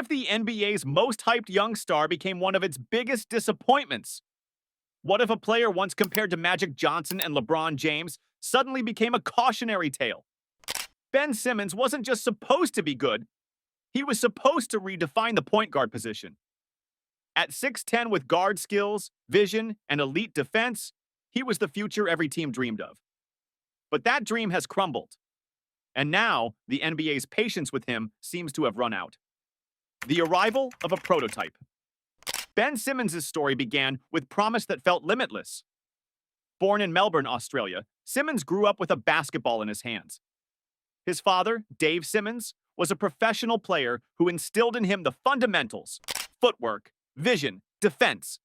if the NBA's most hyped young star became one of its biggest disappointments? What if a player once compared to Magic Johnson and LeBron James suddenly became a cautionary tale? Ben Simmons wasn't just supposed to be good, he was supposed to redefine the point guard position. At 6'10 with guard skills, vision, and elite defense, he was the future every team dreamed of. But that dream has crumbled. And now, the NBA's patience with him seems to have run out. The arrival of a prototype. Ben Simmons' story began with promise that felt limitless. Born in Melbourne, Australia, Simmons grew up with a basketball in his hands. His father, Dave Simmons, was a professional player who instilled in him the fundamentals: footwork, vision, defense.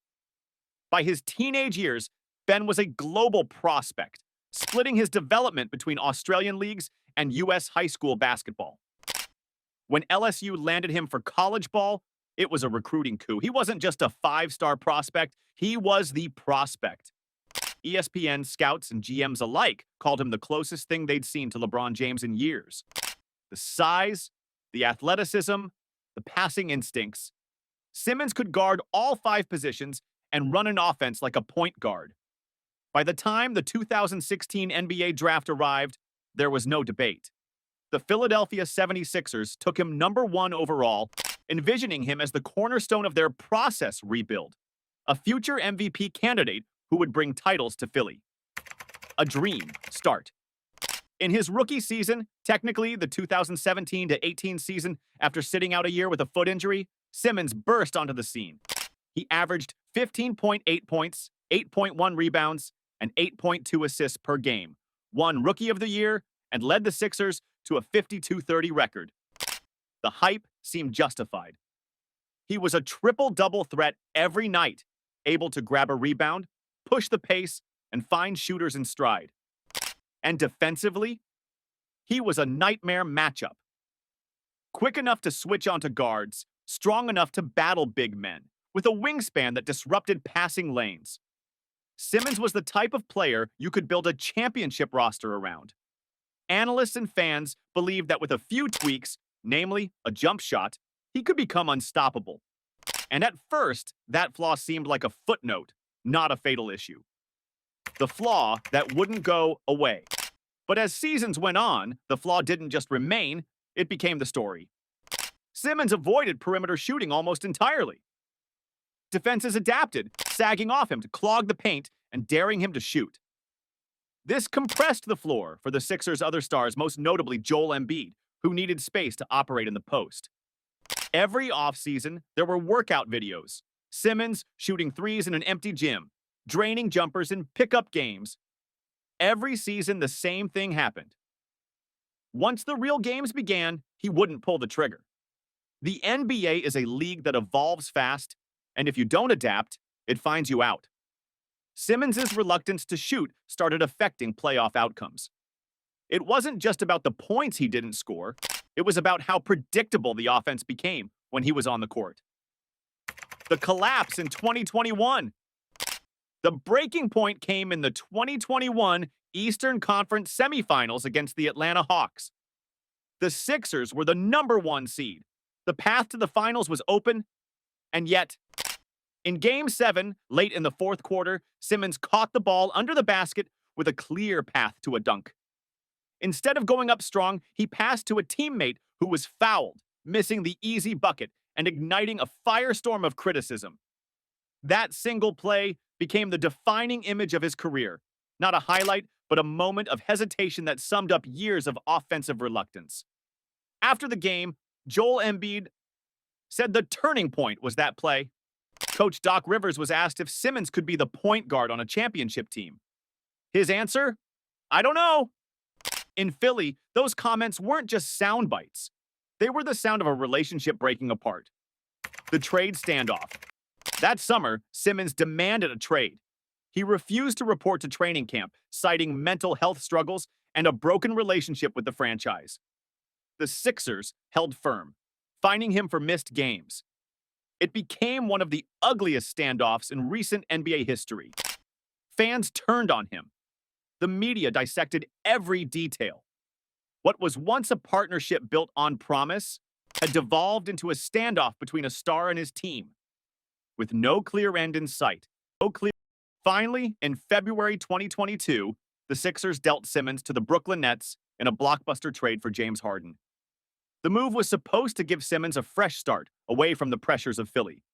By his teenage years, Ben was a global prospect, splitting his development between Australian leagues and U.S. high school basketball. When LSU landed him for college ball, it was a recruiting coup. He wasn't just a five-star prospect, he was the prospect. ESPN scouts and GMs alike called him the closest thing they'd seen to LeBron James in years. The size, the athleticism, the passing instincts. Simmons could guard all five positions and run an offense like a point guard. By the time the 2016 NBA draft arrived, there was no debate. The Philadelphia 76ers took him number 1 overall, envisioning him as the cornerstone of their process rebuild, a future MVP candidate who would bring titles to Philly. A dream start. In his rookie season, technically the 2017-18 season, after sitting out a year with a foot injury, Simmons burst onto the scene. He averaged 15.8 points, 8.1 rebounds, and 8.2 assists per game, won Rookie of the Year, and led the Sixers to a 52-30 record. The hype seemed justified. He was a triple-double threat every night, able to grab a rebound, push the pace, and find shooters in stride. And defensively, he was a nightmare matchup. Quick enough to switch onto guards, strong enough to battle big men, with a wingspan that disrupted passing lanes. Simmons was the type of player you could build a championship roster around. Analysts and fans believed that with a few tweaks, namely a jump shot, he could become unstoppable. And at first, that flaw seemed like a footnote, not a fatal issue. The flaw that wouldn't go away. But as seasons went on, the flaw didn't just remain, it became the story. Simmons avoided perimeter shooting almost entirely. Defenses adapted, sagging off him to clog the paint and daring him to shoot. This compressed the floor for the Sixers' other stars, most notably Joel Embiid, who needed space to operate in the post. Every offseason, there were workout videos. Simmons shooting threes in an empty gym, draining jumpers in pickup games. Every season, the same thing happened. Once the real games began, he wouldn't pull the trigger. The NBA is a league that evolves fast, and if you don't adapt, it finds you out. Simmons' reluctance to shoot started affecting playoff outcomes. It wasn't just about the points he didn't score, it was about how predictable the offense became when he was on the court. The collapse in 2021. The breaking point came in the 2021 Eastern Conference semifinals against the Atlanta Hawks. The Sixers were the number 1 seed. The path to the finals was open, and yet, in Game 7, late in the fourth quarter, Simmons caught the ball under the basket with a clear path to a dunk. Instead of going up strong, he passed to a teammate who was fouled, missing the easy bucket and igniting a firestorm of criticism. That single play became the defining image of his career, not a highlight, but a moment of hesitation that summed up years of offensive reluctance. After the game, Joel Embiid said the turning point was that play. Coach Doc Rivers was asked if Simmons could be the point guard on a championship team. His answer? I don't know. In Philly, those comments weren't just sound bites. They were the sound of a relationship breaking apart. The trade standoff. That summer, Simmons demanded a trade. He refused to report to training camp, citing mental health struggles and a broken relationship with the franchise. The Sixers held firm, fining him for missed games. It became one of the ugliest standoffs in recent NBA history. Fans turned on him. The media dissected every detail. What was once a partnership built on promise had devolved into a standoff between a star and his team, with no clear end in sight. Finally, in February 2022, the Sixers dealt Simmons to the Brooklyn Nets in a blockbuster trade for James Harden. The move was supposed to give Simmons a fresh start away from the pressures of Philly.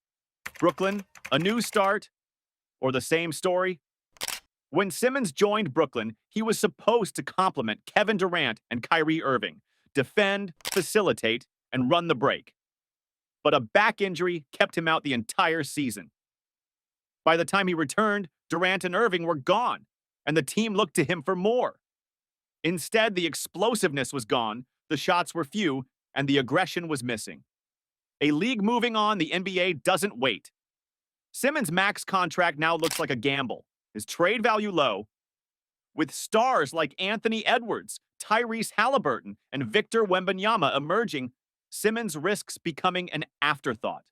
Brooklyn, a new start, or the same story? When Simmons joined Brooklyn, he was supposed to complement Kevin Durant and Kyrie Irving, defend, facilitate, and run the break. But a back injury kept him out the entire season. By the time he returned, Durant and Irving were gone, and the team looked to him for more. Instead, the explosiveness was gone, the shots were few, and the aggression was missing. A league moving on, the NBA doesn't wait. Simmons' max contract now looks like a gamble, his trade value low. With stars like Anthony Edwards, Tyrese Halliburton, and Victor Wembanyama emerging, Simmons risks becoming an afterthought.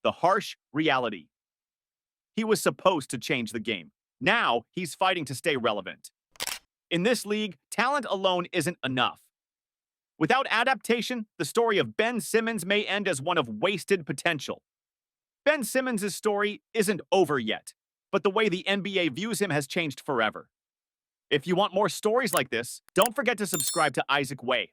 The harsh reality. He was supposed to change the game. Now he's fighting to stay relevant. In this league, talent alone isn't enough. Without adaptation, the story of Ben Simmons may end as one of wasted potential. Ben Simmons' story isn't over yet, but the way the NBA views him has changed forever. If you want more stories like this, don't forget to subscribe to Isaac Way.